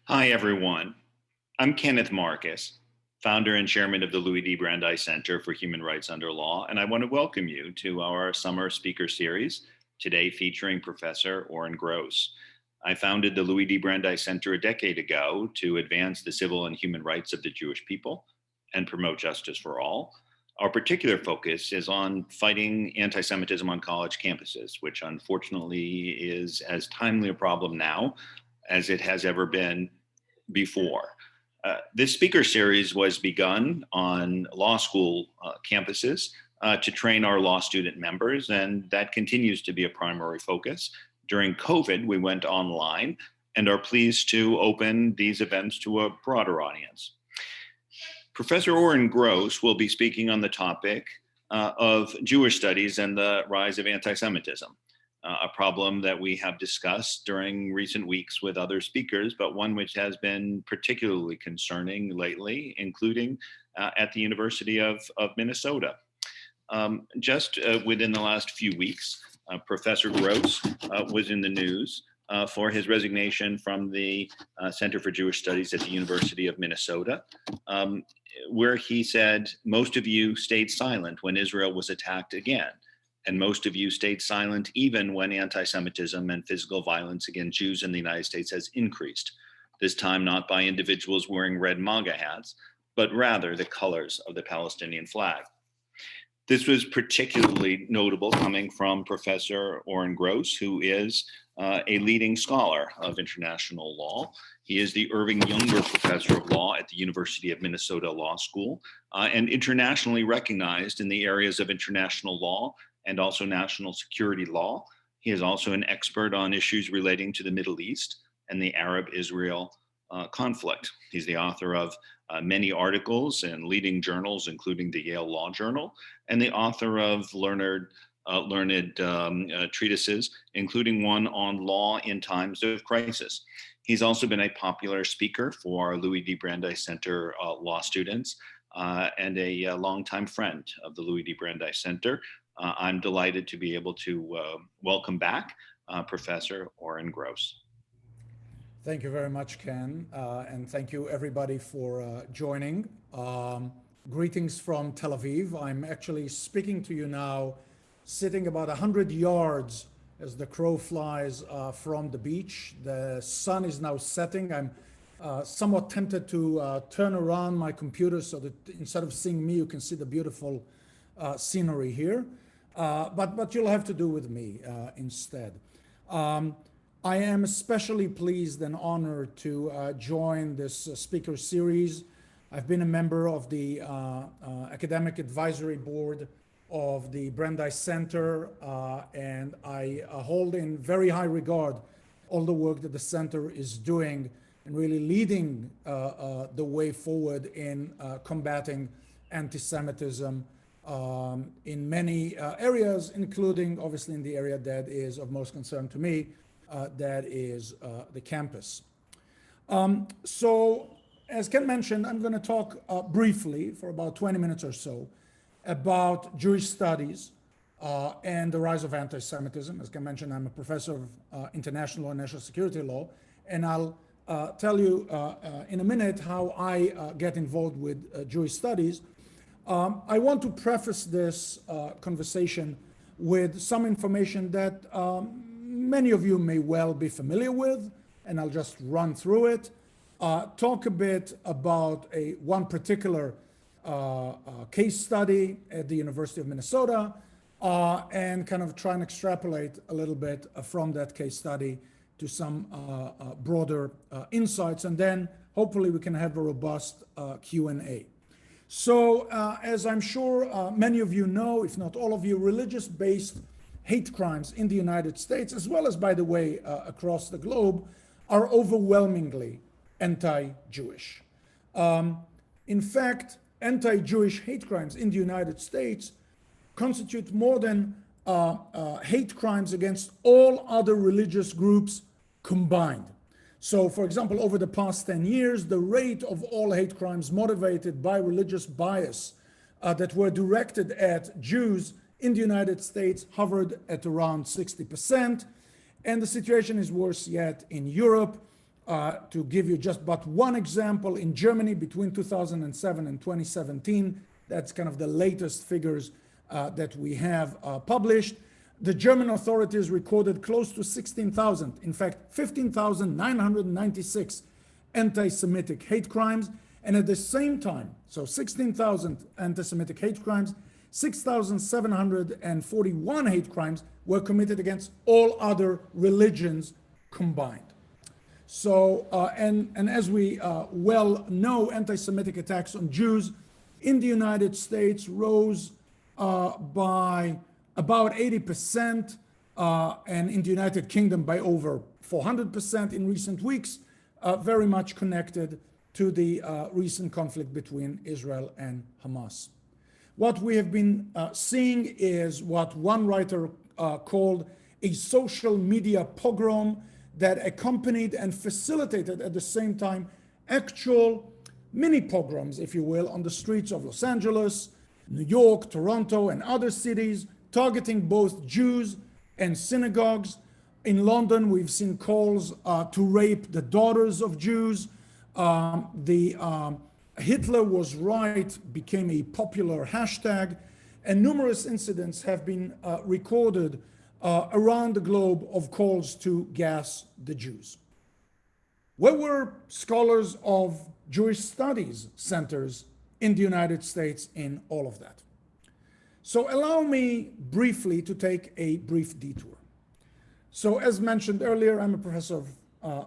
Hi, everyone. I'm Kenneth Marcus, founder and chairman of the Louis D. Brandeis Center for Human Rights Under Law, and I want to welcome you to our summer speaker series, today featuring Professor Oren Gross. I founded the Louis D. Brandeis Center a decade ago to advance the civil and human rights of the Jewish people and promote justice for all. Our particular focus is on fighting anti Semitism on college campuses, which unfortunately is as timely a problem now as it has ever been before. This speaker series was begun on law school campuses to train our law student members, and that continues to be a primary focus. During COVID, we went online and are pleased to open these events to a broader audience. Professor Oren Gross will be speaking on the topic of Jewish studies and the rise of anti-Semitism. A problem that we have discussed during recent weeks with other speakers, but one which has been particularly concerning lately, including at the University of Minnesota. Just within the last few weeks, Professor Gross was in the news for his resignation from the Center for Jewish Studies at the University of Minnesota, where he said, "Most of you stayed silent when Israel was attacked again. And most of you stayed silent even when anti-Semitism and physical violence against Jews in the United States has increased, this time not by individuals wearing red MAGA hats, but rather the colors of the Palestinian flag." This was particularly notable coming from Professor Oren Gross, who is a leading scholar of international law. He is the Irving Younger Professor of Law at the University of Minnesota Law School and internationally recognized in the areas of international law and also national security law. He is also an expert on issues relating to the Middle East and the Arab-Israel conflict. He's the author of many articles in leading journals, including the Yale Law Journal, and the author of learned treatises, including one on law in times of crisis. He's also been a popular speaker for Louis D. Brandeis Center law students and a longtime friend of the Louis D. Brandeis Center. I'm delighted to be able to welcome back Professor Oren Gross. Thank you very much, Ken, and thank you everybody for joining. Greetings from Tel Aviv. I'm actually speaking to you now, sitting about 100 yards as the crow flies from the beach. The sun is now setting. I'm somewhat tempted to turn around my computer so that instead of seeing me, you can see the beautiful scenery here. But you'll have to do with me instead. I am especially pleased and honored to join this speaker series. I've been a member of the Academic Advisory Board of the Brandeis Center, and I hold in very high regard all the work that the center is doing and really leading the way forward in combating anti-Semitism in many areas, including obviously in the area that is of most concern to me, that is the campus. So as Ken mentioned, I'm going to talk briefly for about 20 minutes or so about Jewish studies and the rise of anti-Semitism. As Ken mentioned, I'm a professor of international and national security law, and I'll tell you in a minute how I get involved with Jewish studies. I want to preface this conversation with some information that many of you may well be familiar with, and I'll just run through it. Talk a bit about one particular case study at the University of Minnesota, and kind of try and extrapolate a little bit from that case study to some broader insights, and then hopefully we can have a robust Q&A. So as I'm sure many of you know, if not all of you, religious-based hate crimes in the United States, as well as, by the way, across the globe, are overwhelmingly anti-Jewish. In fact, anti-Jewish hate crimes in the United States constitute more than hate crimes against all other religious groups combined. So, for example, over the past 10 years, the rate of all hate crimes motivated by religious bias that were directed at Jews in the United States hovered at around 60%. And the situation is worse yet in Europe. To give you just but one example, in Germany between 2007 and 2017, that's kind of the latest figures that we have published, the German authorities recorded close to 16,000, in fact 15,996 anti-Semitic hate crimes, and at the same time, so 16,000 anti-Semitic hate crimes, 6,741 hate crimes were committed against all other religions combined. So, and as we well know, anti-Semitic attacks on Jews in the United States rose by about 80%, and in the United Kingdom by over 400% in recent weeks, very much connected to the recent conflict between Israel and Hamas. What we have been seeing is what one writer called a social media pogrom that accompanied and facilitated at the same time actual mini pogroms, if you will, on the streets of Los Angeles, New York, Toronto, and other cities, targeting both Jews and synagogues. In London, we've seen calls to rape the daughters of Jews. Hitler was right became a popular hashtag, and numerous incidents have been recorded around the globe of calls to gas the Jews. Where were scholars of Jewish studies centers in the United States in all of that? So allow me briefly to take a brief detour. So as mentioned earlier, I'm a professor of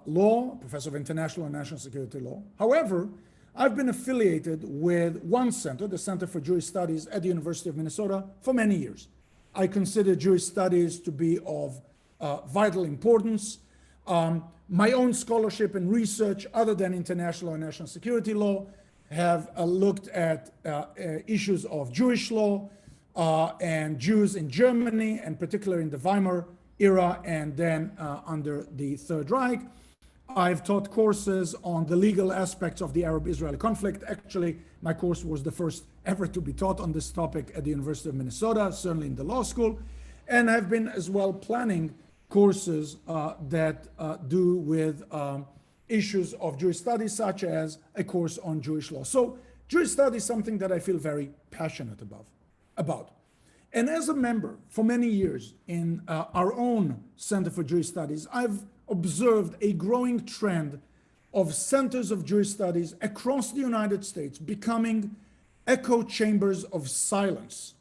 law, professor of international and national security law. However, I've been affiliated with one center, the Center for Jewish Studies at the University of Minnesota, for many years. I consider Jewish studies to be of vital importance. My own scholarship and research, other than international and national security law, have looked at issues of Jewish law and Jews in Germany, and particularly in the Weimar era and then under the Third Reich. I've taught courses on the legal aspects of the Arab-Israeli conflict. Actually, my course was the first ever to be taught on this topic at the University of Minnesota, certainly in the law school, and I've been as well planning courses that do with issues of Jewish studies, such as a course on Jewish law. So Jewish studies is something that I feel very passionate about. And as a member for many years in our own Center for Jewish Studies, I've observed a growing trend of centers of Jewish studies across the United States becoming echo chambers of silence,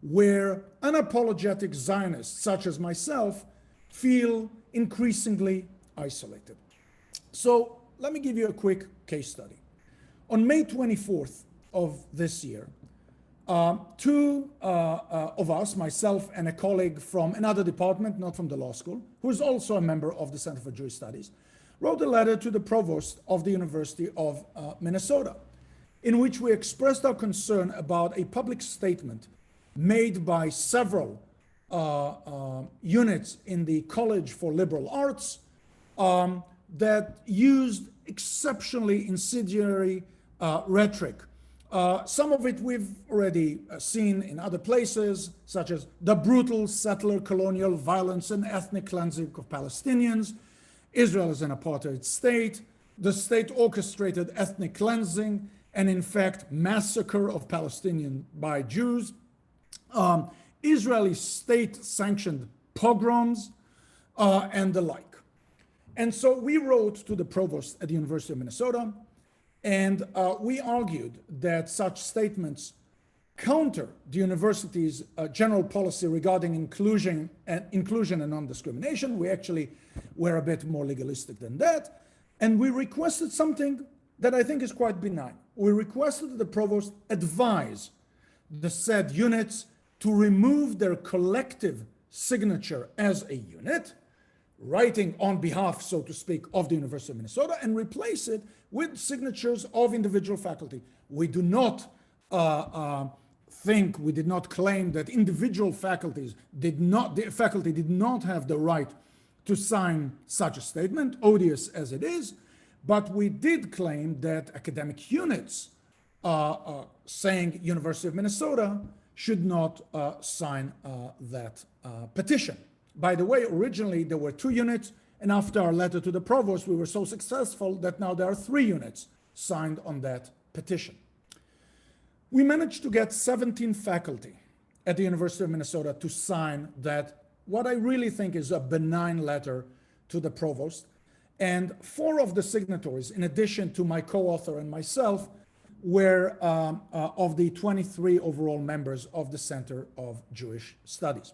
where unapologetic Zionists, such as myself, feel increasingly isolated. So let me give you a quick case study. On May 24th of this year, two of us, myself and a colleague from another department, not from the law school, who is also a member of the Center for Jewish Studies, wrote a letter to the provost of the University of Minnesota, in which we expressed our concern about a public statement made by several units in the College for Liberal Arts that used exceptionally incendiary rhetoric. Some of it we've already seen in other places, such as the brutal settler colonial violence and ethnic cleansing of Palestinians, Israel is an apartheid state, the state orchestrated ethnic cleansing and in fact massacre of Palestinians by Jews, Israeli state-sanctioned pogroms, and the like. And so we wrote to the provost at the University of Minnesota, and we argued that such statements counter the university's general policy regarding inclusion and non-discrimination. We actually were a bit more legalistic than that. And we requested something that I think is quite benign. We requested that the provost advise the said units to remove their collective signature as a unit, writing on behalf, so to speak, of the University of Minnesota, and replace it with signatures of individual faculty. We do not we did not claim that individual faculty did not have the right to sign such a statement, odious as it is, but we did claim that academic units saying University of Minnesota should not sign that petition. By the way, originally there were two units, And after our letter to the provost, we were so successful that now there are 3 units signed on that petition. We managed to get 17 faculty at the University of Minnesota to sign that, what I really think is a benign letter to the provost. And 4 of the signatories, in addition to my co-author and myself, were of the 23 overall members of the Center of Jewish Studies.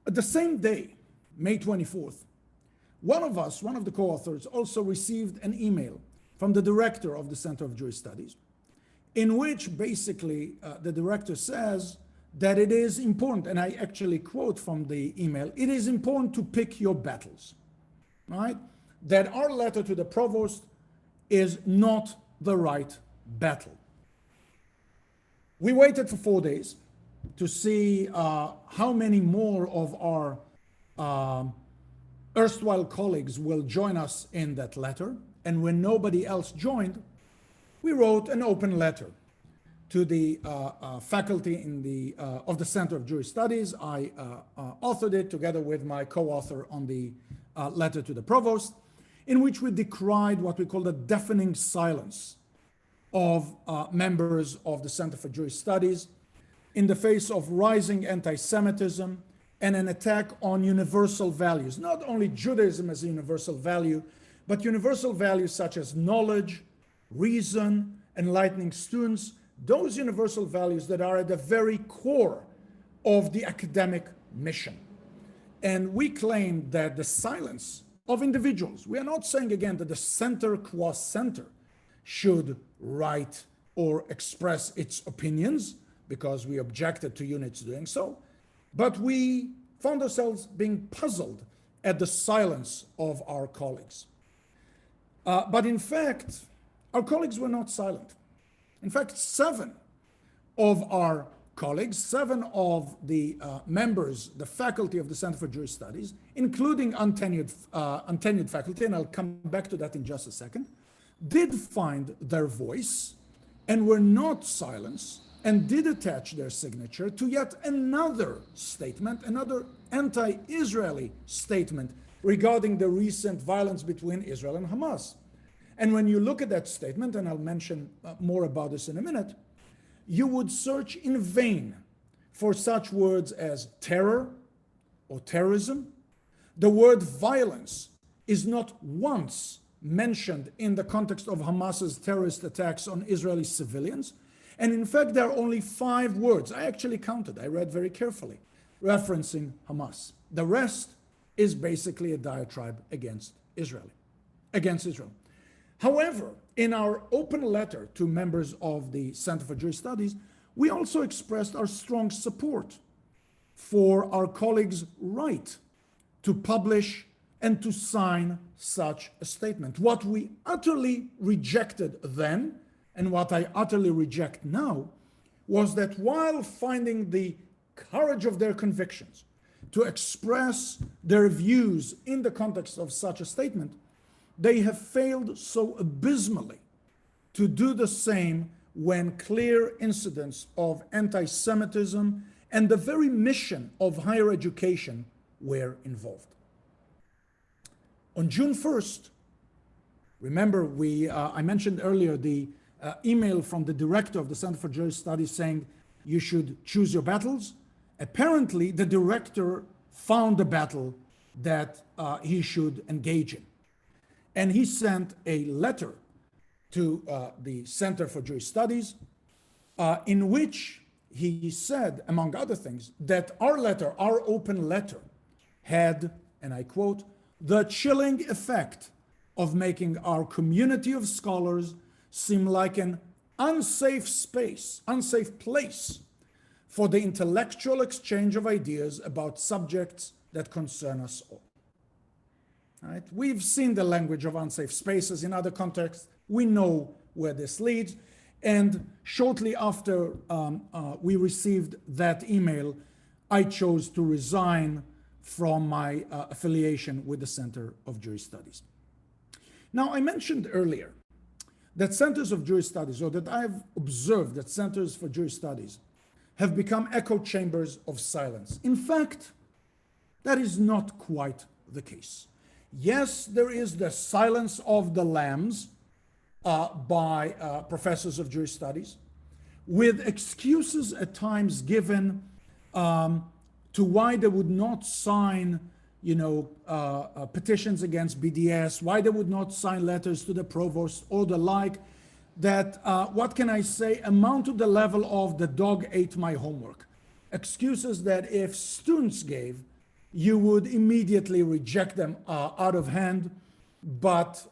The same day, May 24th, one of the co-authors also received an email from the director of the Center of Jewish Studies, in which basically the director says that it is important, and I actually quote from the email, it is important to pick your battles, right? That our letter to the provost is not the right battle. We waited for 4 days to see how many more of our erstwhile colleagues will join us in that letter. And when nobody else joined, we wrote an open letter to the faculty of the Center of Jewish Studies. I authored it together with my co-author on the letter to the provost, in which we decried what we call the deafening silence of members of the Center for Jewish Studies in the face of rising anti-Semitism and an attack on universal values, not only Judaism as a universal value, but universal values such as knowledge, reason, enlightening students, those universal values that are at the very core of the academic mission. And we claim that the silence of individuals, we are not saying again that the center qua center should write or express its opinions, because we objected to units doing so, but we found ourselves being puzzled at the silence of our colleagues. But in fact, our colleagues were not silent. In fact, 7 of our colleagues, 7 of the members, the faculty of the Center for Jewish Studies, including untenured faculty, and I'll come back to that in just a second, did find their voice and were not silenced, and did attach their signature to yet another statement, another anti-Israeli statement regarding the recent violence between Israel and Hamas. And when you look at that statement, and I'll mention more about this in a minute, you would search in vain for such words as terror or terrorism. The word violence is not once mentioned in the context of Hamas's terrorist attacks on Israeli civilians. And in fact, there are only 5 words, I actually counted, I read very carefully, referencing Hamas. The rest is basically a diatribe against Israel. However, in our open letter to members of the Center for Jewish Studies, we also expressed our strong support for our colleagues' right to publish and to sign such a statement. What we utterly rejected then, and what I utterly reject now, was that while finding the courage of their convictions to express their views in the context of such a statement, they have failed so abysmally to do the same when clear incidents of anti-Semitism and the very mission of higher education were involved. On June 1st, remember I mentioned earlier the email from the director of the Center for Jewish Studies saying you should choose your battles. Apparently, the director found a battle that he should engage in. And he sent a letter to the Center for Jewish Studies in which he said, among other things, that our letter, our open letter, had, and I quote, the chilling effect of making our community of scholars seem like an unsafe space, unsafe place for the intellectual exchange of ideas about subjects that concern us all. Right? We've seen the language of unsafe spaces in other contexts. We know where this leads. And shortly after we received that email, I chose to resign from my affiliation with the Center of Jewish Studies. Now, I mentioned earlier that centers of Jewish studies, or that I've observed that centers for Jewish studies have become echo chambers of silence. In fact, that is not quite the case. Yes, there is the silence of the lambs by professors of Jewish studies, with excuses at times given to why they would not sign, petitions against BDS, why they would not sign letters to the provost or the like, that, what can I say, amount to the level of the dog ate my homework. Excuses that if students gave, you would immediately reject them out of hand. But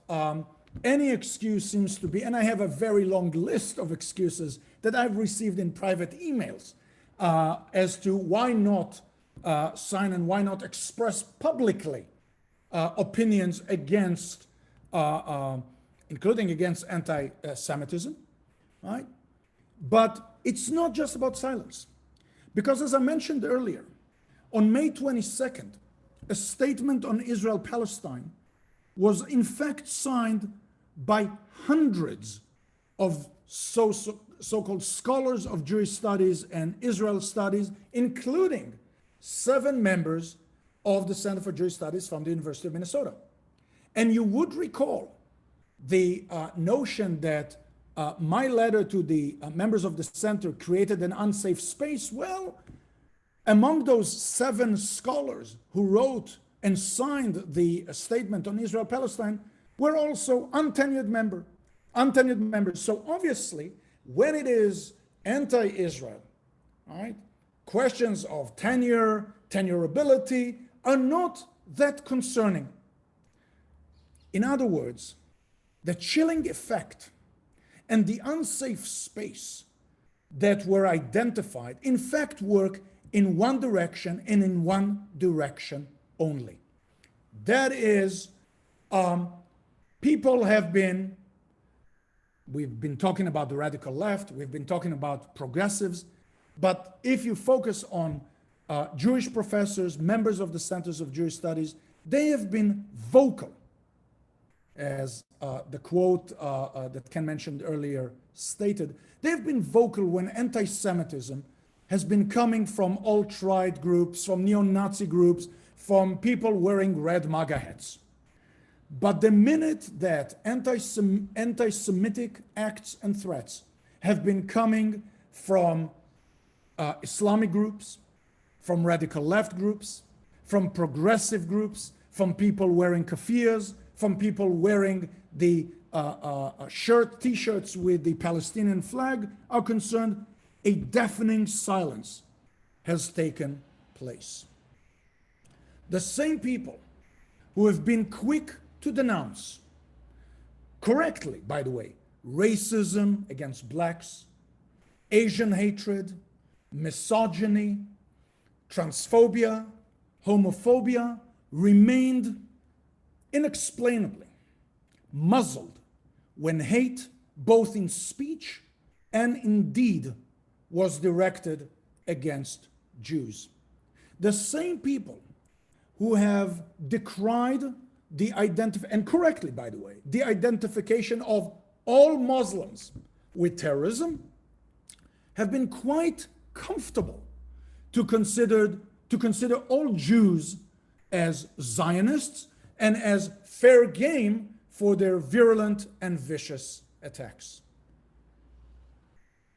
any excuse seems to be, and I have a very long list of excuses that I've received in private emails as to why not sign and why not express publicly opinions against, including against anti-Semitism, right? But it's not just about silence. Because as I mentioned earlier, on May 22nd, a statement on Israel-Palestine was in fact signed by hundreds of so-called scholars of Jewish studies and Israel studies, including 7 members of the Center for Jewish Studies from the University of Minnesota. And you would recall the notion that my letter to the members of the center created an unsafe space. Well, among those 7 scholars who wrote and signed the statement on Israel-Palestine were also untenured members. So obviously, when it is anti-Israel, right, questions of tenurability are not that concerning. In other words, the chilling effect and the unsafe space that were identified, in fact, work in one direction and in one direction only. That is, we've been talking about the radical left, we've been talking about progressives, but if you focus on Jewish professors, members of the Centers of Jewish Studies, they have been vocal, as the quote that Ken mentioned earlier stated. They've been vocal when anti-Semitism has been coming from alt-right groups, from neo-Nazi groups, from people wearing red MAGA hats. But the minute that anti-Semitic acts and threats have been coming from Islamic groups, from radical left groups, from progressive groups, from people wearing keffiyehs, from people wearing the t-shirts with the Palestinian flag are concerned, a deafening silence has taken place. The same people who have been quick to denounce, correctly, by the way, racism against blacks, Asian hatred, misogyny, transphobia, homophobia, remained inexplainably muzzled when hate, both in speech and in deed, was directed against Jews. The same people who have decried and correctly, by the way, the identification of all Muslims with terrorism have been quite comfortable to consider all Jews as Zionists and as fair game for their virulent and vicious attacks.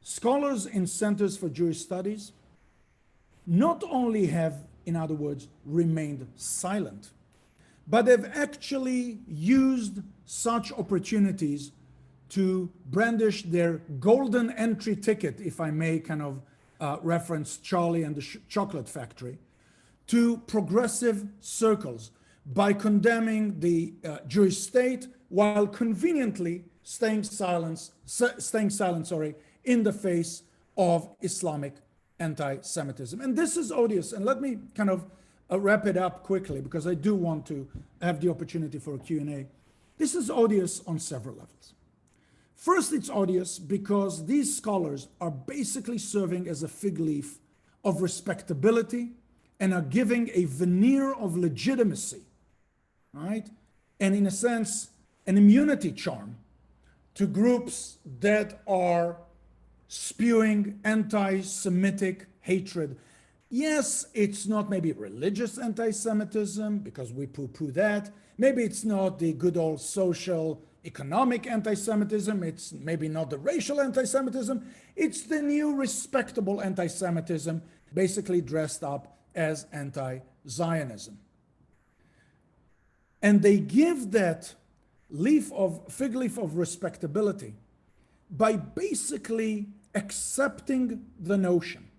Scholars in Centers for Jewish Studies not only have, in other words, remained silent, but have actually used such opportunities to brandish their golden entry ticket, if I may kind of reference Charlie and the Chocolate Factory, to progressive circles by condemning the Jewish state while conveniently staying silent, in the face of Islamic anti-Semitism. And this is odious. And let me kind of wrap it up quickly, because I do want to have the opportunity for a Q&A. This is odious on several levels. First, it's odious because these scholars are basically serving as a fig leaf of respectability and are giving a veneer of legitimacy, right? And in a sense, an immunity charm to groups that are spewing anti-Semitic hatred. Yes, it's not maybe religious anti-Semitism, because we poo-poo that. Maybe it's not the good old social economic anti-Semitism. It's maybe not the racial anti-Semitism. It's the new respectable anti-Semitism, basically dressed up as anti-Zionism. And they give that fig leaf of respectability by basically accepting the notion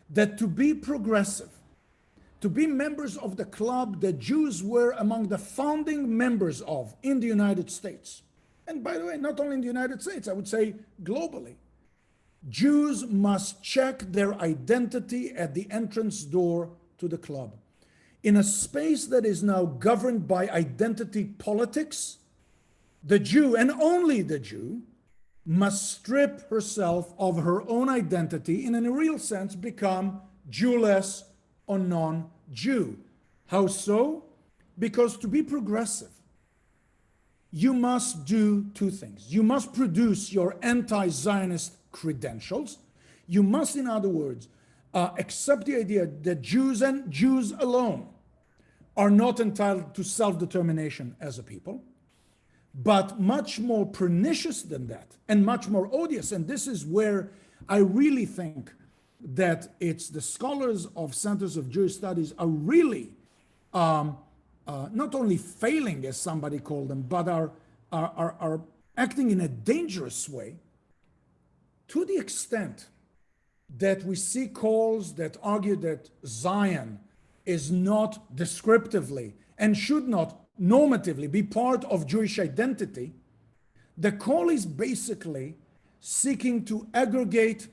that to be progressive, to be members of the club that Jews were among the founding members of in the United States, and by the way, not only in the United States, I would say globally, Jews must check their identity at the entrance door to the club. In a space that is now governed by identity politics, the Jew, and only the Jew, must strip herself of her own identity and in a real sense become Jewless or non-Jew. How so? Because to be progressive, you must do two things. You must produce your anti-Zionist credentials. You must, in other words, accept the idea that Jews and Jews alone are not entitled to self-determination as a people. But much more pernicious than that, and much more odious, and this is where I really think that it's the scholars of Centers of Jewish Studies are really not only failing, as somebody called them, but are acting in a dangerous way, to the extent that we see calls that argue that Zion is not descriptively and should not normatively be part of Jewish identity. The call is basically seeking to aggregate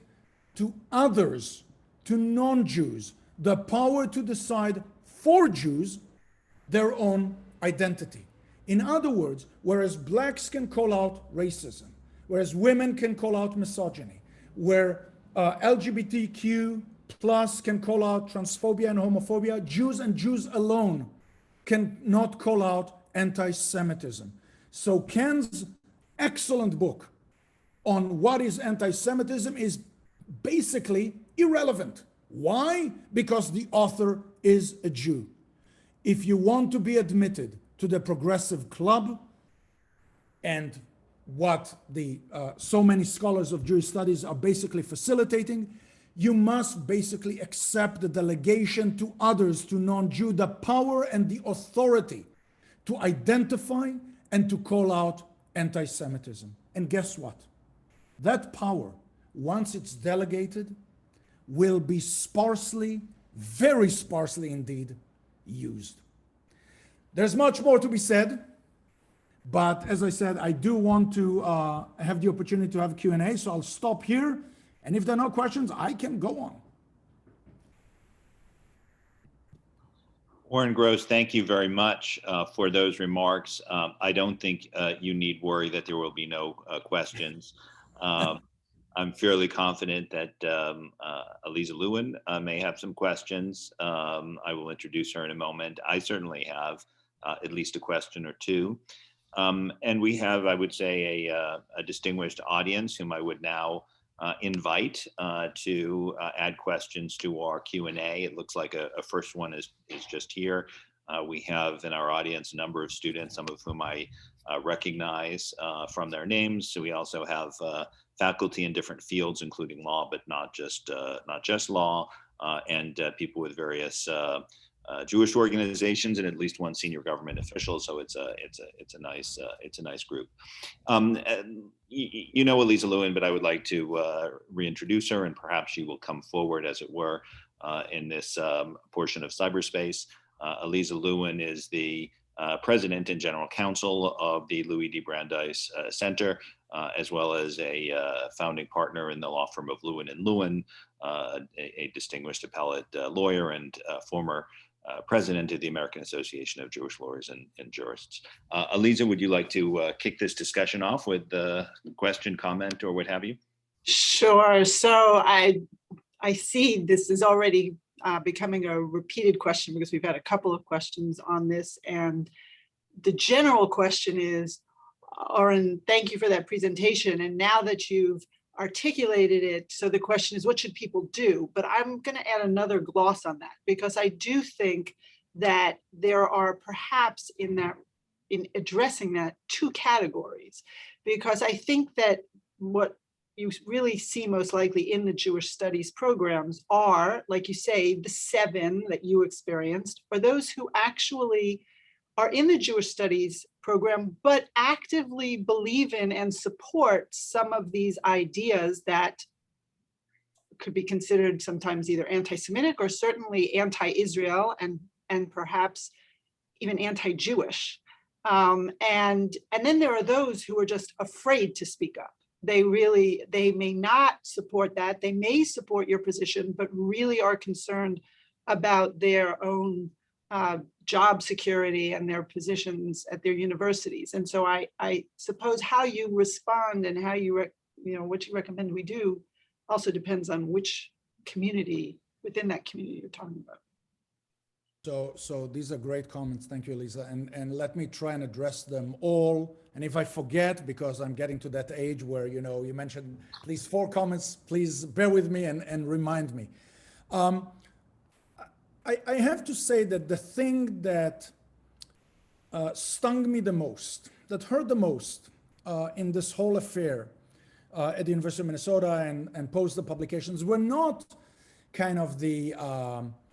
to others, to non-Jews, the power to decide for Jews their own identity. In other words, whereas blacks can call out racism, whereas women can call out misogyny, where LGBTQ plus can call out transphobia and homophobia, Jews and Jews alone cannot call out anti-Semitism. So Ken's excellent book on what is anti-Semitism is basically irrelevant. Why? Because the author is a Jew. If you want to be admitted to the progressive club, and what the so many scholars of Jewish studies are basically facilitating, you must basically accept the delegation to others, to non-Jew, the power and the authority to identify and to call out anti-Semitism. And guess what? That power, once it's delegated, will be sparsely, very sparsely indeed, used. There's much more to be said, but as I said, I do want to have the opportunity to have Q&A, so I'll stop here. And if there are no questions, I can go on. Oren Gross, thank you very much for those remarks. I don't think you need worry that there will be no questions. I'm fairly confident that Aliza Lewin may have some questions. I will introduce her in a moment. I certainly have at least a question or two. And we have, I would say, a distinguished audience whom I would now invite to add questions to our Q&A. It looks like a first one is just here. We have in our audience a number of students, some of whom I recognize from their names. So we also have faculty in different fields, including law, but not just law, and people with various Jewish organizations and at least one senior government official. So it's a nice group. You know Aliza Lewin, but I would like to reintroduce her, and perhaps she will come forward, as it were, in this portion of cyberspace. Aliza Lewin is the president and general counsel of the Louis D. Brandeis Center, as well as a founding partner in the law firm of Lewin and Lewin, a distinguished appellate lawyer and former president of the American Association of Jewish Lawyers and Jurists. Aliza, would you like to kick this discussion off with a question, comment, or what have you? Sure. So I see this is already becoming a repeated question because we've had a couple of questions on this. And the general question is, Oren, thank you for that presentation. And now that you've articulated it. So the question is, what should people do? But I'm going to add another gloss on that, because I do think that there are perhaps in addressing that, two categories, because I think that what you really see most likely in the Jewish studies programs are, like you say, the 7 that you experienced, or those who actually are in the Jewish studies program, but actively believe in and support some of these ideas that could be considered sometimes either anti-Semitic or certainly anti-Israel, and perhaps even anti-Jewish. And then there are those who are just afraid to speak up. They may not support that. They may support your position, but really are concerned about their own job security and their positions at their universities. And so I suppose how you respond and how what you recommend we do also depends on which community within that community you're talking about. So these are great comments. Thank you, Elisa. And let me try and address them all. And if I forget, because I'm getting to that age where, you mentioned at least 4 comments, please bear with me and remind me. I have to say that the thing that stung me the most, that hurt the most in this whole affair at the University of Minnesota and post the publications were not kind of the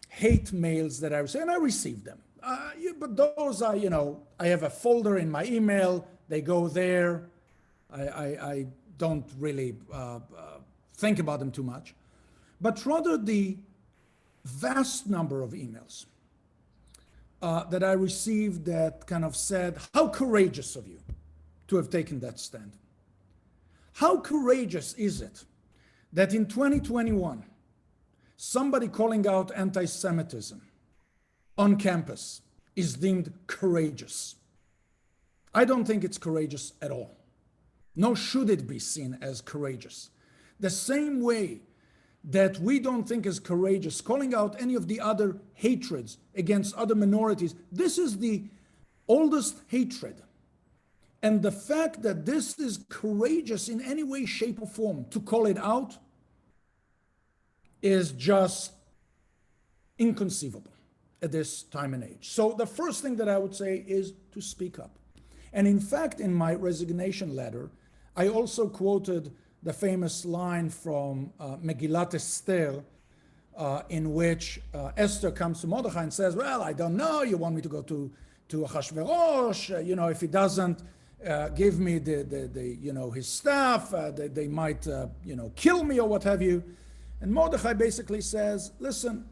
hate mails that I received, and I received them. But those are, I have a folder in my email, they go there. I don't really think about them too much, but rather the vast number of emails that I received that kind of said, how courageous of you to have taken that stand. How courageous is it that in 2021, somebody calling out anti-Semitism on campus is deemed courageous? I don't think it's courageous at all. Nor should it be seen as courageous. The same way that we don't think is courageous calling out any of the other hatreds against other minorities. This is the oldest hatred. And the fact that this is courageous in any way, shape, or form to call it out is just inconceivable at this time and age. So the first thing that I would say is to speak up. And in fact, in my resignation letter, I also quoted the famous line from Megillat Esther, in which Esther comes to Mordechai and says, well, I don't know, you want me to go to Achashverosh, if he doesn't give me his staff, they might, kill me or what have you. And Mordechai basically says, listen,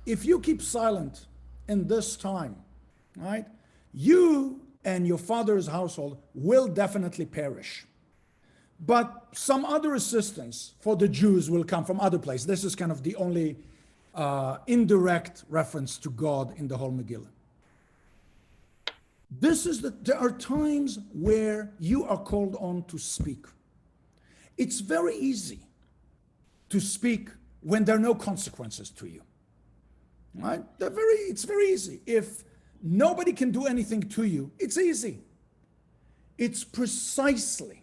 if you keep silent in this time, right, you and your father's household will definitely perish. But some other assistance for the Jews will come from other places. This is kind of the only indirect reference to God in the whole Megillah. There are times where you are called on to speak. It's very easy to speak when there are no consequences to you, right? It's very easy. If nobody can do anything to you, it's easy. It's precisely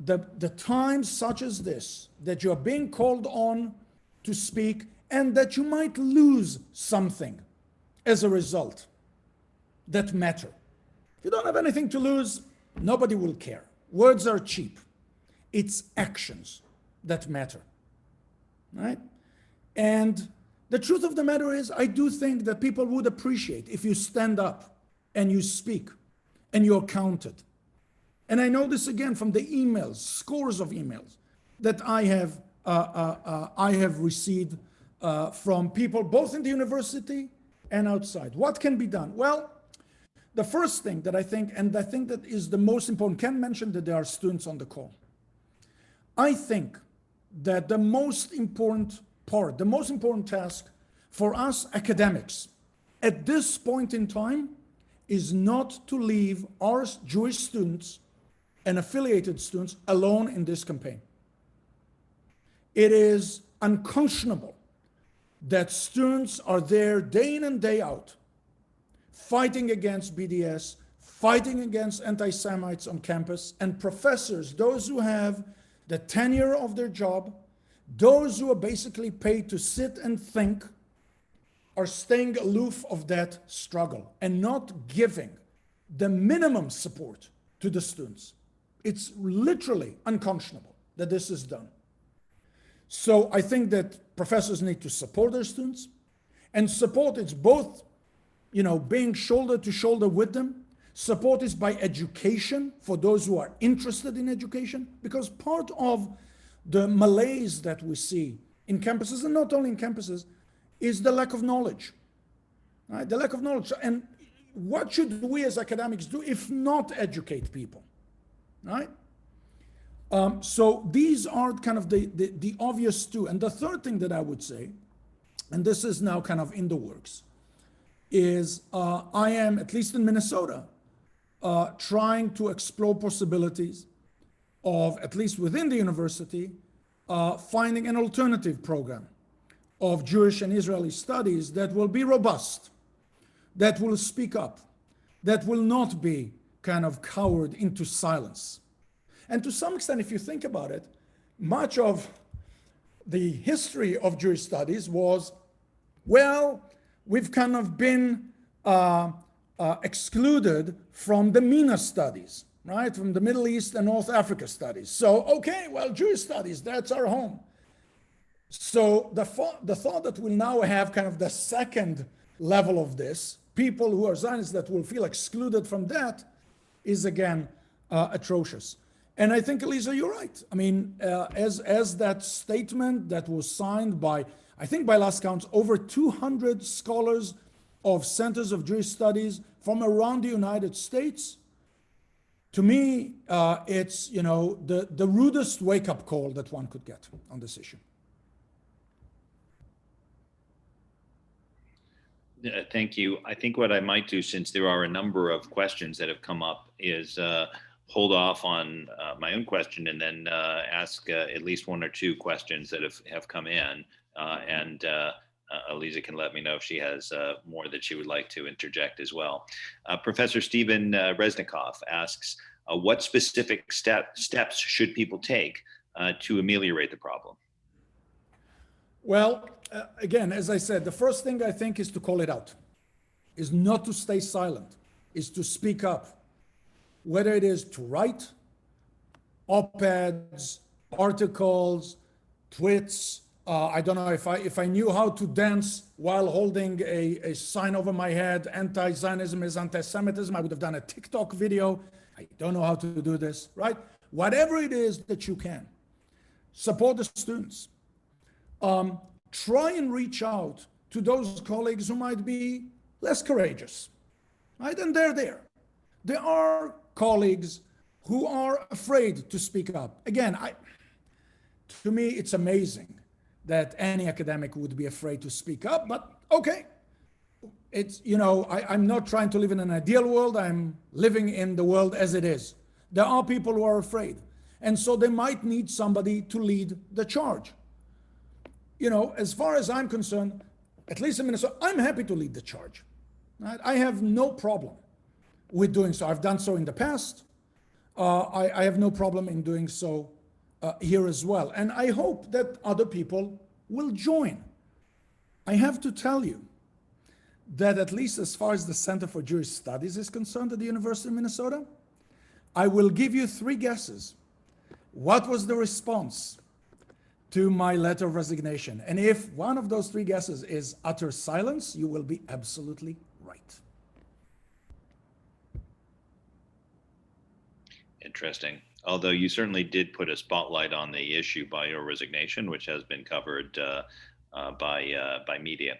the times such as this that you're being called on to speak and that you might lose something as a result that matter. If you don't have anything to lose, nobody will care. Words are cheap. It's actions that matter, right? And the truth of the matter is, I do think that people would appreciate if you stand up and you speak and you're counted. And I know this again from the emails, scores of emails that I have received from people both in the university and outside. What can be done? Well, the first thing that I think, and I think that is the most important, Ken mentioned that there are students on the call. I think that the most important part, the most important task for us academics at this point in time is not to leave our Jewish students and affiliated students alone in this campaign. It is unconscionable that students are there day in and day out, fighting against BDS, fighting against anti-Semites on campus, and professors, those who have the tenure of their job, those who are basically paid to sit and think, are staying aloof of that struggle and not giving the minimum support to the students. It's literally unconscionable that this is done. So I think that professors need to support their students, and support is both, being shoulder to shoulder with them. Support is by education for those who are interested in education, because part of the malaise that we see in campuses, and not only in campuses, is the lack of knowledge, right? The lack of knowledge. And what should we as academics do if not educate people, right? So these are kind of the obvious two. And the third thing that I would say, and this is now kind of in the works, is I am, at least in Minnesota, trying to explore possibilities of, at least within the university, finding an alternative program of Jewish and Israeli studies that will be robust, that will speak up, that will not be kind of cowered into silence. And to some extent, if you think about it, much of the history of Jewish studies was, well, we've kind of been excluded from the MENA studies, right? From the Middle East and North Africa studies. So, okay, well, Jewish studies, that's our home. So the thought that we'll now have kind of the second level of this, people who are Zionists that will feel excluded from that, is again atrocious. And I think, Elisa, you're right. I mean, as that statement that was signed by, I think by last count, over 200 scholars of centers of Jewish studies from around the United States, to me, it's, the rudest wake-up call that one could get on this issue. Thank you. I think what I might do, since there are a number of questions that have come up, is hold off on my own question and then ask at least one or two questions that have come in. And Aliza can let me know if she has more that she would like to interject as well. Professor Stephen Resnikoff asks, what specific steps should people take to ameliorate the problem? Well, again, as I said, the first thing I think is to call it out, is not to stay silent, is to speak up, whether it is to write op-eds, articles, tweets. I don't know if I knew how to dance while holding a sign over my head, anti-Zionism is anti-Semitism, I would have done a TikTok video. I don't know how to do this, right? Whatever it is that you can, support the students. Try and reach out to those colleagues who might be less courageous, right? And they're there. There are colleagues who are afraid to speak up. Again, to me, it's amazing that any academic would be afraid to speak up, but okay. It's, I'm not trying to live in an ideal world. I'm living in the world as it is. There are people who are afraid. And so they might need somebody to lead the charge. As far as I'm concerned, at least in Minnesota, I'm happy to lead the charge. Right? I have no problem with doing so. I've done so in the past. I have no problem in doing so here as well. And I hope that other people will join. I have to tell you that at least as far as the Center for Jewish Studies is concerned at the University of Minnesota, I will give you 3 guesses. What was the response to my letter of resignation? And if one of those 3 guesses is utter silence, you will be absolutely right. Interesting. Although you certainly did put a spotlight on the issue by your resignation, which has been covered by media.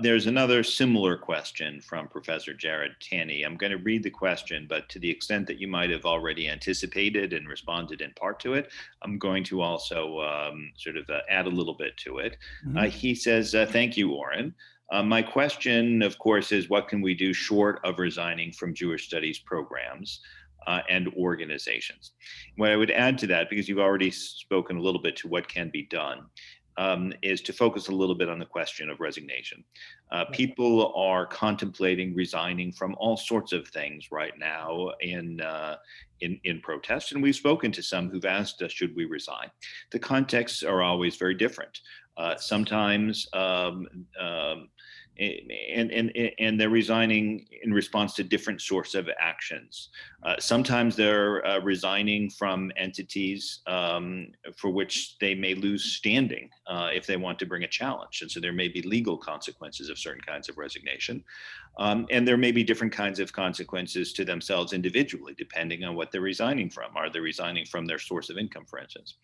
There's another similar question from Professor Jared Tanney. I'm going to read the question, but to the extent that you might have already anticipated and responded in part to it, I'm going to also add a little bit to it. Mm-hmm. He says, thank you, Oren. My question, of course, is what can we do short of resigning from Jewish studies programs and organizations? What I would add to that, because you've already spoken a little bit to what can be done, is to focus a little bit on the question of resignation. People are contemplating resigning from all sorts of things right now in protest, and we've spoken to some who've asked us, should we resign? The contexts are always very different. Sometimes and they're resigning in response to different sorts of actions. Sometimes they're resigning from entities for which they may lose standing if they want to bring a challenge. And so there may be legal consequences of certain kinds of resignation. And there may be different kinds of consequences to themselves individually, depending on what they're resigning from. Are they resigning from their source of income, for instance?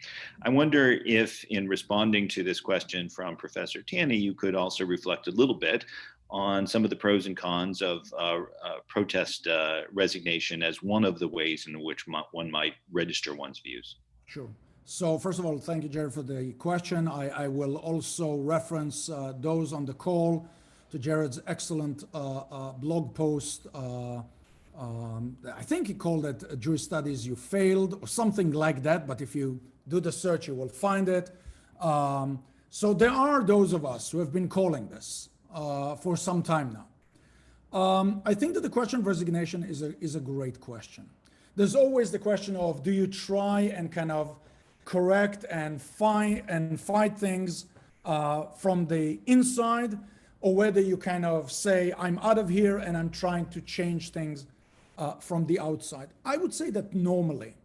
I wonder if, in responding to this question from Professor Tanny, you could also reflect a little bit on some of the pros and cons of protest resignation as one of the ways in which one might register one's views. Sure. So first of all, thank you, Jared, for the question. I will also reference those on the call to Jared's excellent blog post. I think he called it Jewish Studies You Failed or something like that, but if you do the search, you will find it. So there are those of us who have been calling this for some time now. I think that the question of resignation is a great question. There's always the question of, do you try and kind of correct and fight things from the inside, or whether you kind of say, I'm out of here and I'm trying to change things from the outside. I would say that normally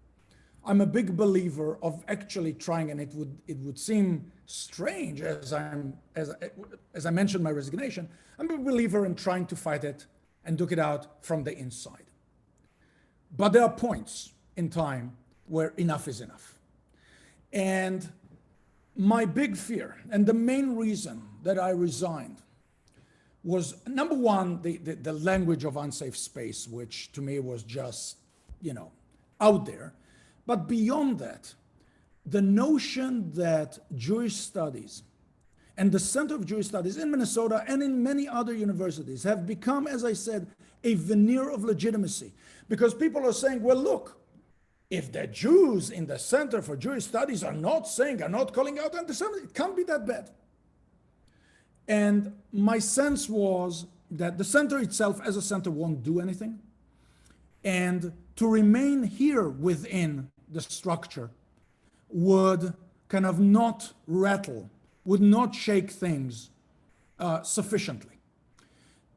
I'm a big believer of actually trying, and it would seem strange as I mentioned my resignation, I'm a believer in trying to fight it and duke it out from the inside. But there are points in time where enough is enough. And my big fear, and the main reason that I resigned, was number one, the language of unsafe space, which to me was just, out there. But beyond that, the notion that Jewish studies and the Center of Jewish Studies in Minnesota and in many other universities have become, as I said, a veneer of legitimacy. Because people are saying, well, look, if the Jews in the Center for Jewish Studies are not calling out anti-Semitism, it can't be that bad. And my sense was that the center itself as a center won't do anything. And to remain here within the structure would kind of not rattle, would not shake things sufficiently.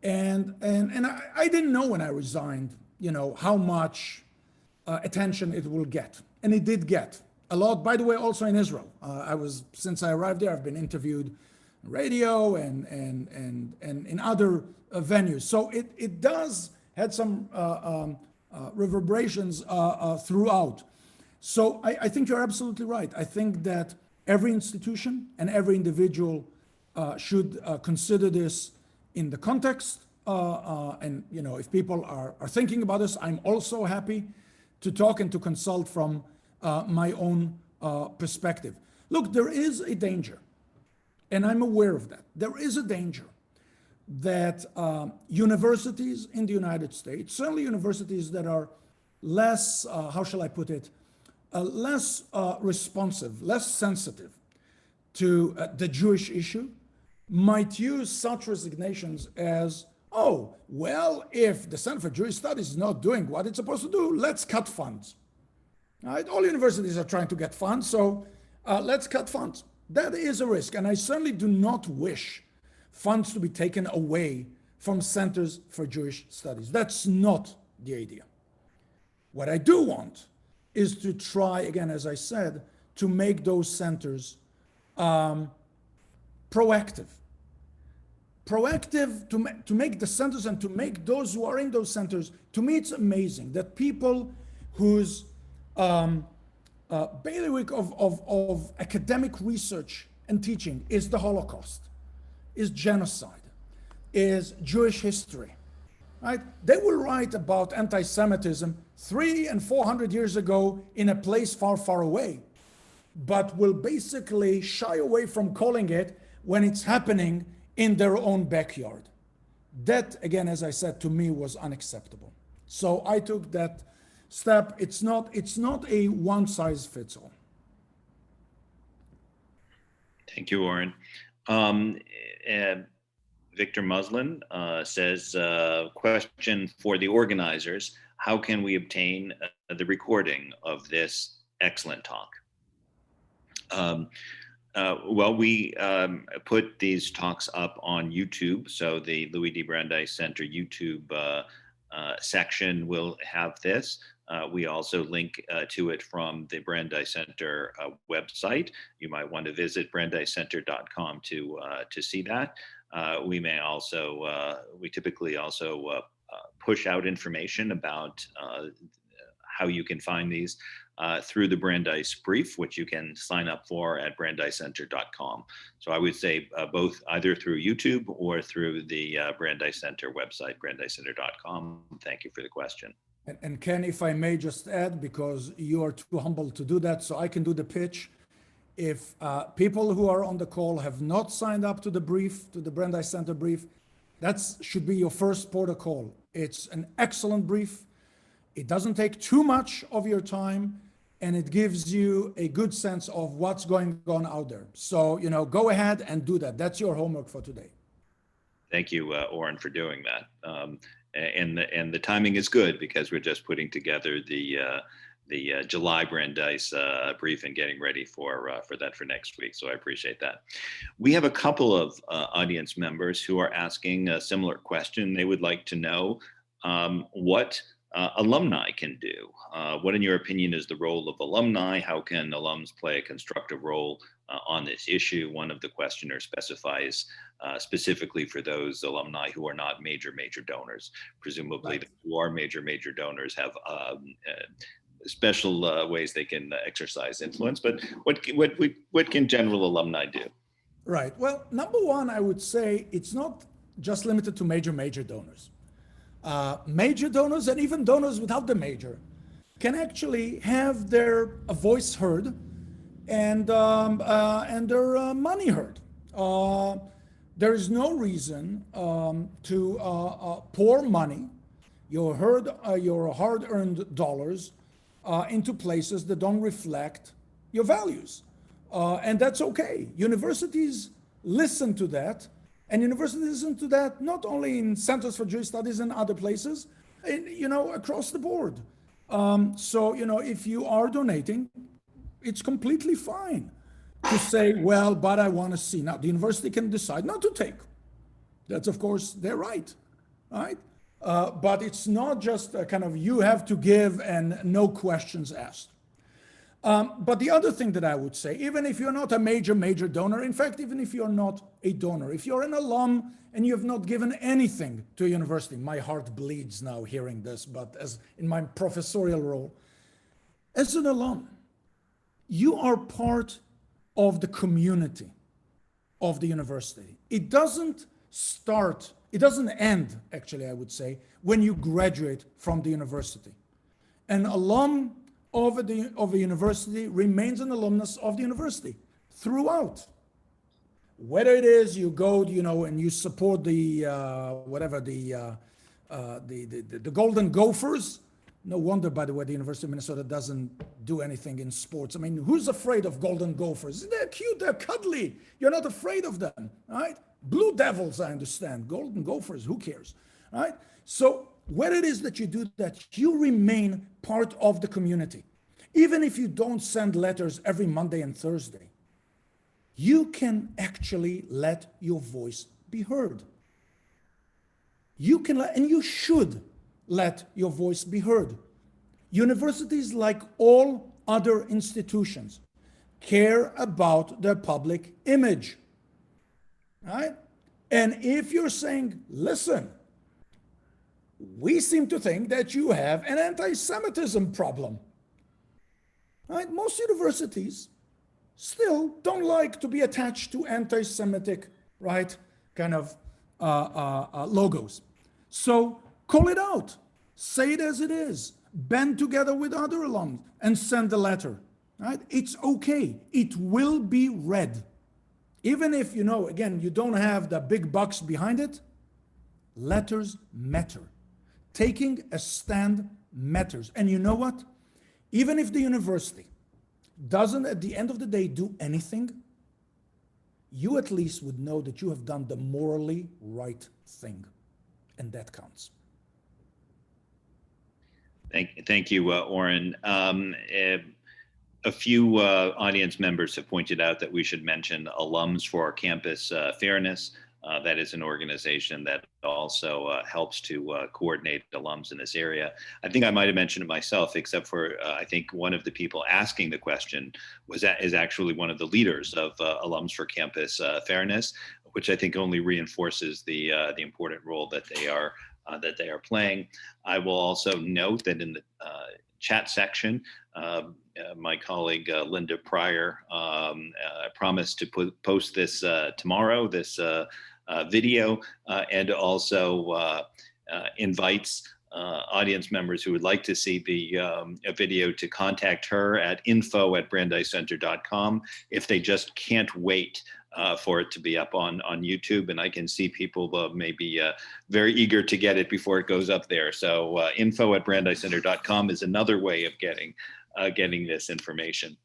And I didn't know when I resigned, how much attention it will get. And it did get a lot, by the way, also in Israel. Since I arrived there, I've been interviewed on radio and in other venues. So it does had some reverberations throughout. So I think you're absolutely right. I think that every institution and every individual should consider this in the context. And if people are thinking about this, I'm also happy to talk and to consult from my own perspective. Look, there is a danger, and I'm aware of that. There is a danger that universities in the United States, certainly universities that are less, how shall I put it, less responsive, less sensitive to the Jewish issue, might use such resignations as, oh, well, if the Center for Jewish Studies is not doing what it's supposed to do, let's cut funds. Right? All universities are trying to get funds, so let's cut funds. That is a risk, and I certainly do not wish funds to be taken away from centers for Jewish studies. That's not the idea. What I do want is to try, again, as I said, to make those centers proactive. Proactive to make the centers and to make those who are in those centers. To me, it's amazing that people whose bailiwick of academic research and teaching is the Holocaust, is genocide, is Jewish history, right? They will write about anti-Semitism 300 and 400 years ago in a place far, far away, but will basically shy away from calling it when it's happening in their own backyard. That, again, as I said, to me was unacceptable. So I took that step. It's not a one size fits all. Thank you, Oren. Um, uh, Victor Muslin says, question for the organizers, how can we obtain the recording of this excellent talk? Um, well, we put these talks up on YouTube. So the Louis D. Brandeis Center YouTube section will have this. We also link to it from the Brandeis Center website. You might want to visit brandeiscenter.com to see that. We typically also push out information about how you can find these through the Brandeis brief, which you can sign up for at brandeiscenter.com. So I would say both either through YouTube or through the Brandeis Center website, brandeiscenter.com. Thank you for the question. And Ken, if I may just add, because you are too humble to do that, so I can do the pitch. If people who are on the call have not signed up to the brief, to the Brandeis Center brief, that should be your first port of call. It's an excellent brief. It doesn't take too much of your time, and it gives you a good sense of what's going on out there. So, go ahead and do that. That's your homework for today. Thank you, Oren, for doing that. And the timing is good because we're just putting together the July Brandeis brief and getting ready for that for next week. So I appreciate that. We have a couple of audience members who are asking a similar question. They would like to know what alumni can do. What, in your opinion, is the role of alumni? How can alums play a constructive role on this issue? One of the questioners specifies specifically for those alumni who are not major donors. Presumably, those who are major donors have special ways they can exercise influence. But what can general alumni do? Right. Well, number one, I would say it's not just limited to major donors. Major donors and even donors without the major can actually have their voice heard and their money heard. There is no reason to pour money, your hard-earned dollars, into places that don't reflect your values, and that's okay. Universities listen to that. And universities listen to that not only in Centers for Jewish Studies and other places, across the board. So, if you are donating, it's completely fine to say, well, but I want to see. Now, the university can decide not to take. That's, of course, their right, right? But it's not just a kind of you have to give and no questions asked. But the other thing that I would say, even if you're not a major donor, in fact, even if you're not a donor, if you're an alum and you have not given anything to a university, my heart bleeds now hearing this, but as in my professorial role, as an alum, you are part of the community of the university. It doesn't end, actually, I would say, when you graduate from the university. An alum of a university remains an alumnus of the university throughout. Whether it is you go, and you support the Golden Gophers. No wonder, by the way, the University of Minnesota doesn't do anything in sports. I mean, who's afraid of Golden Gophers? They're cute, they're cuddly. You're not afraid of them, right? Blue Devils, I understand. Golden Gophers, who cares, right? So whether it is that you do that, you remain part of the community. Even if you don't send letters every Monday and Thursday, you can actually let your voice be heard. You can and you should let your voice be heard. Universities, like all other institutions, care about their public image, right? And if you're saying, listen, we seem to think that you have an anti-Semitism problem, right? Most universities still don't like to be attached to anti-Semitic, right, kind of logos. So call it out, say it as it is, band together with other alums and send a letter, right? It's okay, it will be read. Even if, again, you don't have the big bucks behind it, letters matter. Taking a stand matters. And you know what? Even if the university doesn't, at the end of the day, do anything, you at least would know that you have done the morally right thing, and that counts. Thank you, Oren. A few audience members have pointed out that we should mention Alums for Campus Fairness. That is an organization that also helps to coordinate alums in this area. I think I might have mentioned it myself, except for I think one of the people asking the question is actually one of the leaders of Alums for Campus Fairness, which I think only reinforces the important role that they are playing. I will also note that in the chat section, my colleague Linda Pryor promised to post this tomorrow, this video, and also invites audience members who would like to see the video to contact her at info@brandeiscenter.com if they just can't wait for it to be up on YouTube. And I can see people maybe very eager to get it before it goes up there. So info@brandeiscenter.com is another way of getting this information.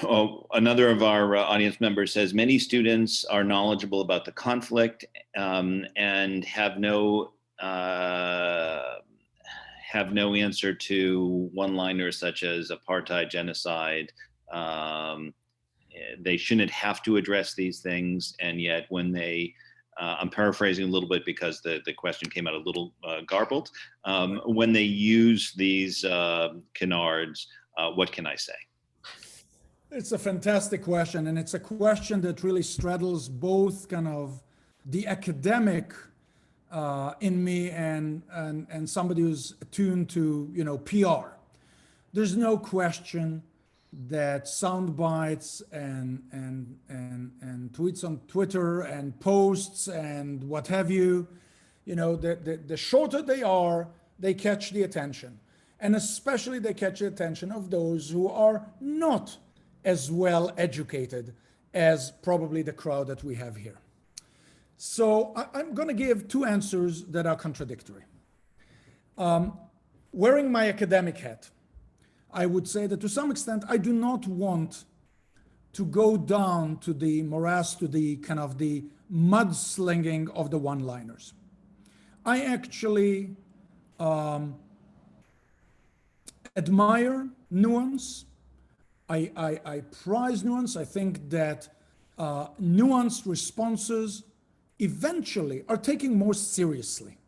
Another of our audience members says many students are knowledgeable about the conflict and have no answer to one-liners such as apartheid, genocide. They shouldn't have to address these things, and yet when they I'm paraphrasing a little bit because the question came out a little garbled. When they use these canards, what can I say? It's a fantastic question, and it's a question that really straddles both kind of the academic in me and somebody who's attuned to, you know, PR. There's no question that sound bites and tweets on Twitter and posts and what have you, you know, the shorter they are, they catch the attention. And especially they catch the attention of those who are not as well educated as probably the crowd that we have here. So I'm going to give two answers that are contradictory. Wearing my academic hat, I would say that to some extent, I do not want to go down to the morass, to the kind of the mudslinging of the one-liners. I actually admire nuance. I prize nuance. I think that nuanced responses eventually are taken more seriously,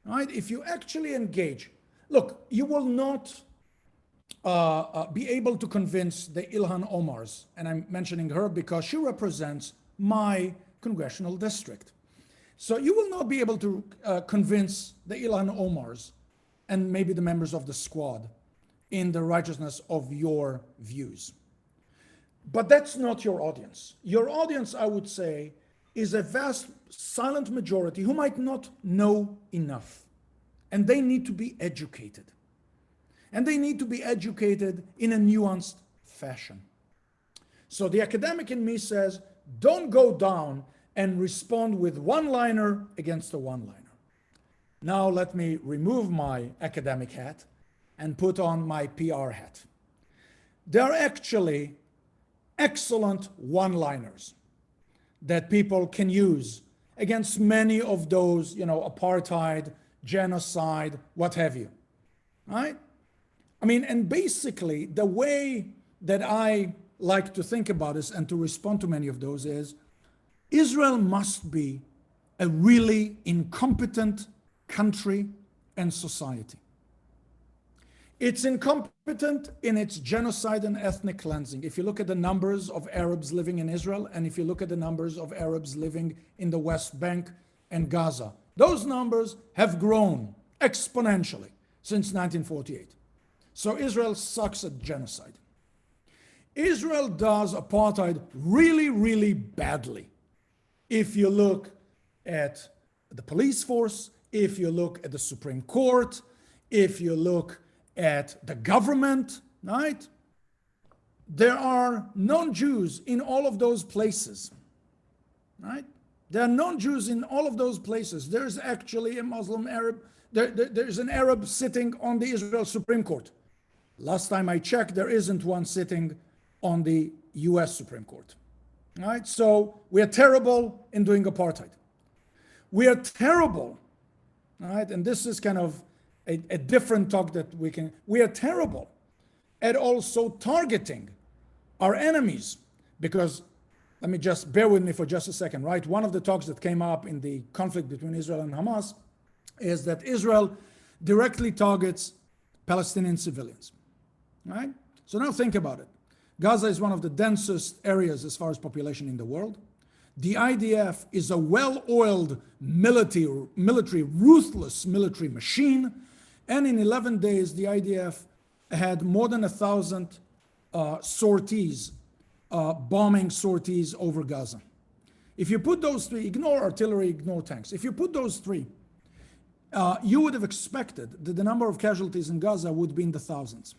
right? If you actually engage, look, you will not be able to convince the Ilhan Omars, and I'm mentioning her because she represents my congressional district. So you will not be able to convince the Ilhan Omars and maybe the members of the squad in the righteousness of your views. But that's not your audience. Your audience, I would say, is a vast silent majority who might not know enough. And they need to be educated. And they need to be educated in a nuanced fashion. So the academic in me says, don't go down and respond with one-liner against a one-liner. Now let me remove my academic hat and put on my PR hat. There are actually excellent one-liners that people can use against many of those, you know, apartheid, genocide, what have you, right? I mean, and basically the way that I like to think about this and to respond to many of those is Israel must be a really incompetent country and society. It's incompetent in its genocide and ethnic cleansing. If you look at the numbers of Arabs living in Israel, and if you look at the numbers of Arabs living in the West Bank and Gaza, those numbers have grown exponentially since 1948. So Israel sucks at genocide. Israel does apartheid really, really badly. If you look at the police force, if you look at the Supreme Court, if you look at the government, right? There are non-Jews in all of those places, right? There are non-Jews in all of those places. There's actually a Muslim Arab, there's an Arab sitting on the Israel Supreme Court. Last time I checked, there isn't one sitting on the US Supreme Court. All right, so we are terrible in doing apartheid. We are terrible, all right, and this is kind of a different talk that we are terrible at also targeting our enemies, because let me just bear with me for just a second, right? One of the talks that came up in the conflict between Israel and Hamas is that Israel directly targets Palestinian civilians, right? So now think about it. Gaza is one of the densest areas as far as population in the world. The IDF is a well-oiled military, ruthless military machine. And in 11 days, the IDF had more than 1,000 sorties, bombing sorties over Gaza. If you put those three, ignore artillery, ignore tanks. If you put those three, you would have expected that the number of casualties in Gaza would be in the thousands.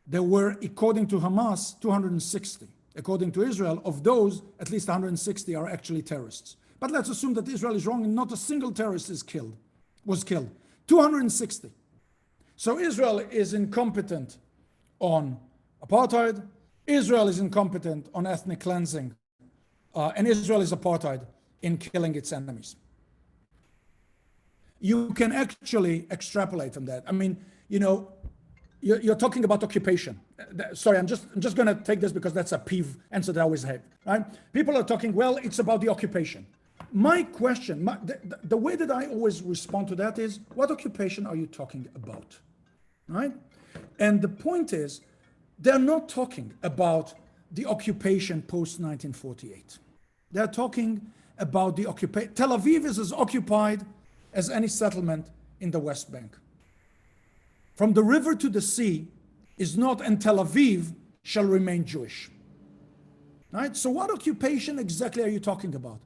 There were, according to Hamas, 260. According to Israel, of those, at least 160 are actually terrorists. But let's assume that Israel is wrong and not a single terrorist was killed. 260. So Israel is incompetent on apartheid. Israel is incompetent on ethnic cleansing. And Israel is apartheid in killing its enemies. You can actually extrapolate from that. I mean, you know, you're talking about occupation. Sorry, I'm just going to take this because that's a peeve answer that I always have, right? People are talking, well, it's about the occupation. My question, the way that I always respond to that is, what occupation are you talking about, right? And the point is, they're not talking about the occupation post-1948. They're talking about the occupation. Tel Aviv is as occupied as any settlement in the West Bank. From the river to the sea is not, and Tel Aviv shall remain Jewish. Right? So what occupation exactly are you talking about?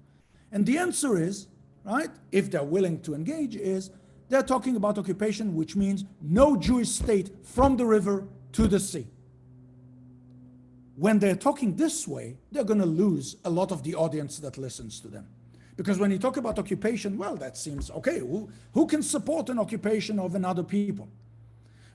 And the answer is, right, if they're willing to engage, is they're talking about occupation, which means no Jewish state from the river to the sea. When they're talking this way, they're going to lose a lot of the audience that listens to them. Because when you talk about occupation, well, that seems, okay, who can support an occupation of another people?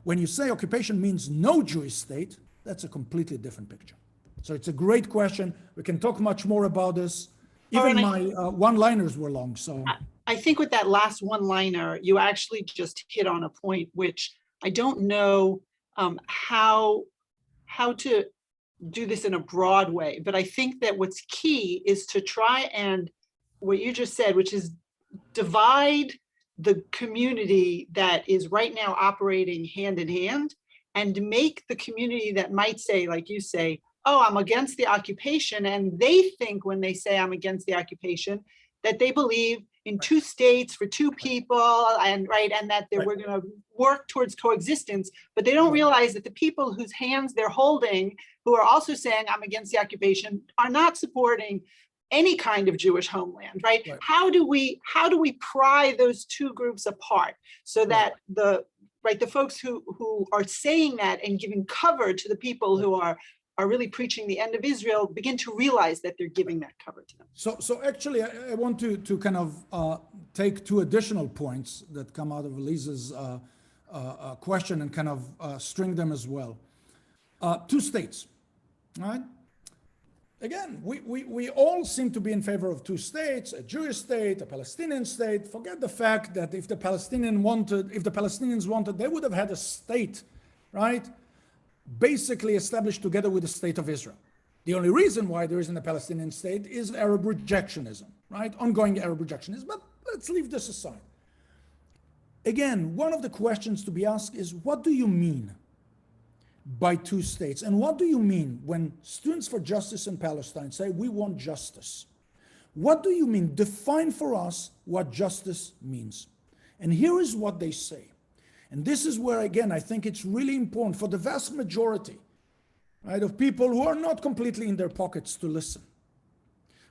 When you say occupation means no Jewish state, that's a completely different picture. So it's a great question. We can talk much more about this. Even my one-liners were long, so. I think with that last one-liner, you actually just hit on a point, which I don't know how to do this in a broad way, but I think that what's key is to try and, what you just said, which is divide the community that is right now operating hand in hand, and make the community that might say, like you say, oh, I'm against the occupation. And they think when they say I'm against the occupation, that they believe in two states for two people, and that we're going to work towards coexistence. But they don't realize that the people whose hands they're holding, who are also saying I'm against the occupation, are not supporting any kind of Jewish homeland, right? How do we pry those two groups apart so that the folks who are saying that and giving cover to the people who are really preaching the end of Israel begin to realize that they're giving that cover to them? So actually, I want to kind of take two additional points that come out of Elise's question and kind of string them as well. Two states, right? Again, we all seem to be in favor of two states, a Jewish state, a Palestinian state. Forget the fact that if the Palestinians wanted, they would have had a state, right? Basically established together with the state of Israel. The only reason why there isn't a Palestinian state is Arab rejectionism, right? Ongoing Arab rejectionism, but let's leave this aside. Again, one of the questions to be asked is, what do you mean by two states? And what do you mean when Students for Justice in Palestine say we want justice? What do you mean? Define for us what justice means. And here is what they say. And this is where, again, I think it's really important for the vast majority, right, of people who are not completely in their pockets to listen.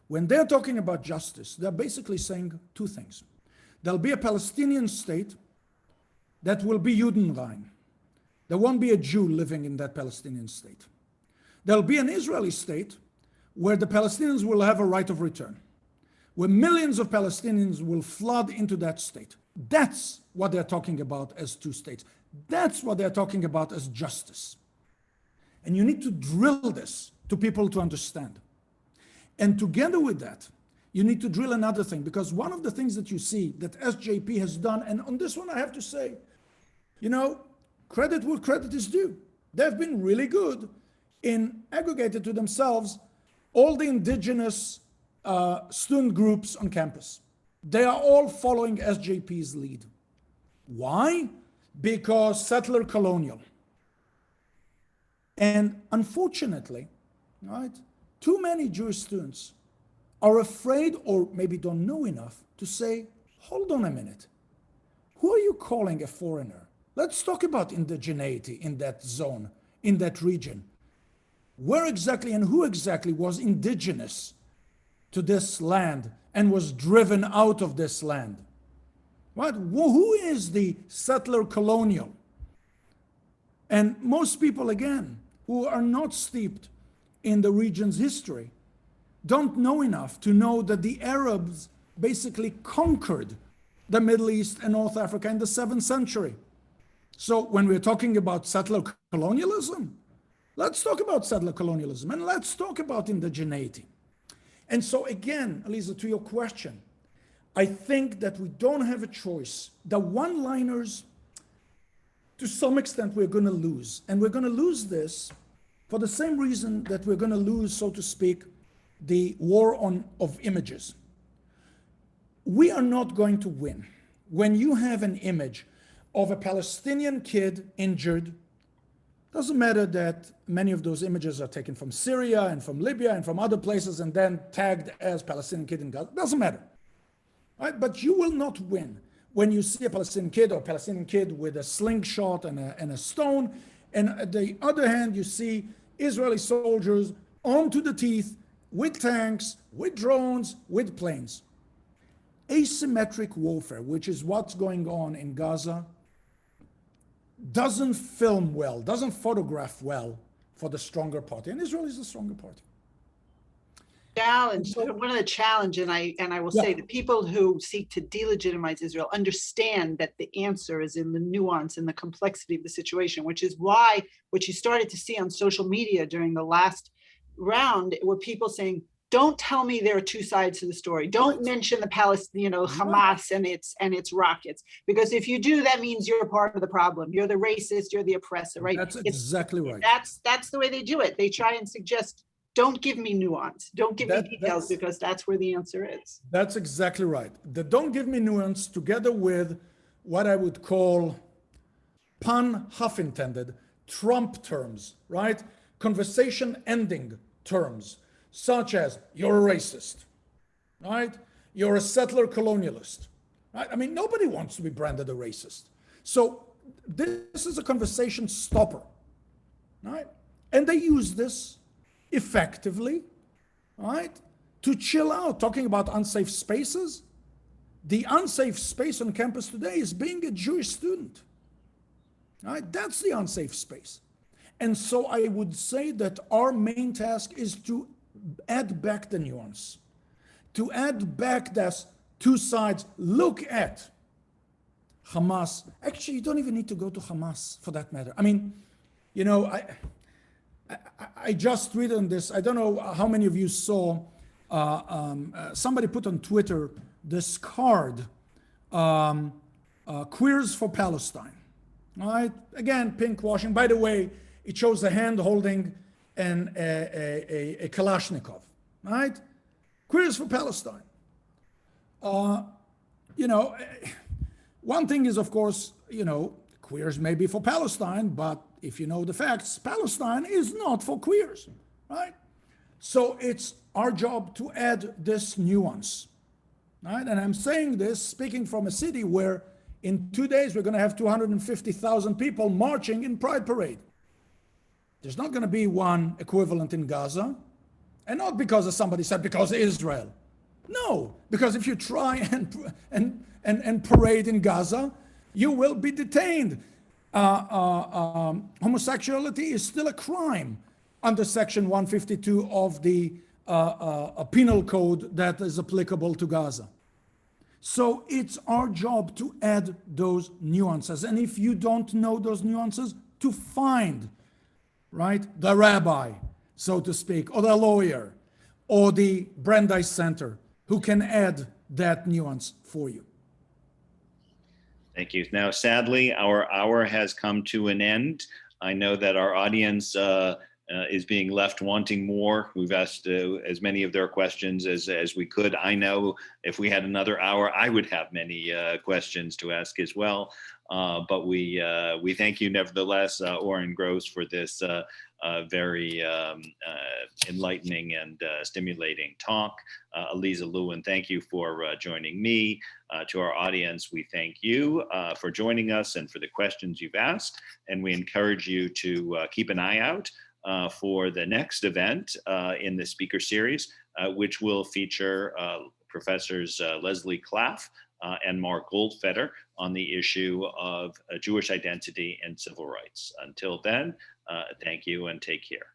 When they're talking about justice, they're basically saying two things. There'll be a Palestinian state that will be Judenrein. There won't be a Jew living in that Palestinian state. There'll be an Israeli state where the Palestinians will have a right of return, where millions of Palestinians will flood into that state. That's what they're talking about as two states. That's what they're talking about as justice. And you need to drill this to people to understand. And together with that, you need to drill another thing, because one of the things that you see that SJP has done, and on this one I have to say, credit where credit is due. They've been really good in aggregating to themselves all the indigenous student groups on campus. They are all following SJP's lead. Why? Because settler colonial. And unfortunately, right, too many Jewish students are afraid, or maybe don't know enough, to say, hold on a minute. Who are you calling a foreigner? Let's talk about indigeneity in that zone, in that region. Where exactly and who exactly was indigenous to this land and was driven out of this land? Right? Who is the settler colonial? And most people, again, who are not steeped in the region's history, don't know enough to know that the Arabs basically conquered the Middle East and North Africa in the 7th century. So when we're talking about settler colonialism, let's talk about settler colonialism, and let's talk about indigeneity. And so again, Elisa, to your question, I think that we don't have a choice. The one-liners, to some extent, we're going to lose. And we're going to lose this for the same reason that we're going to lose, so to speak, the war of images. We are not going to win when you have an image of a Palestinian kid injured. Doesn't matter that many of those images are taken from Syria and from Libya and from other places and then tagged as Palestinian kid in Gaza. Doesn't matter. Right? But you will not win when you see a Palestinian kid or Palestinian kid with a slingshot and a stone. And on the other hand, you see Israeli soldiers armed to the teeth with tanks, with drones, with planes. Asymmetric warfare, which is what's going on in Gaza, doesn't film well, doesn't photograph well for the stronger party. And Israel is the stronger party. Challenge. One of the challenge, and I will say, the people who seek to delegitimize Israel understand that the answer is in the nuance and the complexity of the situation, which is why what you started to see on social media during the last round were people saying, don't tell me there are two sides to the story. Don't mention the Palestinian, Hamas and its rockets, because if you do, that means you're part of the problem. You're the racist, you're the oppressor, right? That's exactly right. That's the way they do it. They try and suggest, don't give me nuance, don't give me details, because that's where the answer is. That's exactly right. The don't give me nuance, together with what I would call, pun half intended, Trump terms, right? Conversation ending terms, such as you're a racist, right? You're a settler colonialist, right? I mean, nobody wants to be branded a racist. So this is a conversation stopper, right? And they use this effectively, right, to chill out, talking about unsafe spaces. The unsafe space on campus today is being a Jewish student, right? That's the unsafe space. And so I would say that our main task is to add back the nuance, to add back those two sides. Look at Hamas. Actually, you don't even need to go to Hamas for that matter. I mean, you know, I just read on this. I don't know how many of you saw, somebody put on Twitter this card, Queers for Palestine, all right? Again, pink washing. By the way, it shows a hand holding a Kalashnikov, right? Queers for Palestine. You know, one thing is, of course, you know, queers may be for Palestine, but if you know the facts, Palestine is not for queers, right? So it's our job to add this nuance, right? And I'm saying this speaking from a city where in 2 days we're going to have 250,000 people marching in Pride Parade. There's not going to be one equivalent in Gaza, and not because somebody said because Israel. No, because if you try and parade in Gaza, you will be detained. Homosexuality is still a crime under Section 152 of the penal code that is applicable to Gaza. So it's our job to add those nuances. And if you don't know those nuances, to find right? The rabbi, so to speak, or the lawyer, or the Brandeis Center, who can add that nuance for you. Thank you. Now, sadly, our hour has come to an end. I know that our audience is being left wanting more. We've asked as many of their questions as we could. I know if we had another hour, I would have many questions to ask as well. But we thank you nevertheless, Oren Gross, for this very enlightening and stimulating talk. Aliza Lewin, thank you for joining me. To our audience, we thank you for joining us and for the questions you've asked. And we encourage you to keep an eye out for the next event in the speaker series, which will feature Professors Leslie Klaff and Mark Goldfeder on the issue of Jewish identity and civil rights. Until then, thank you and take care.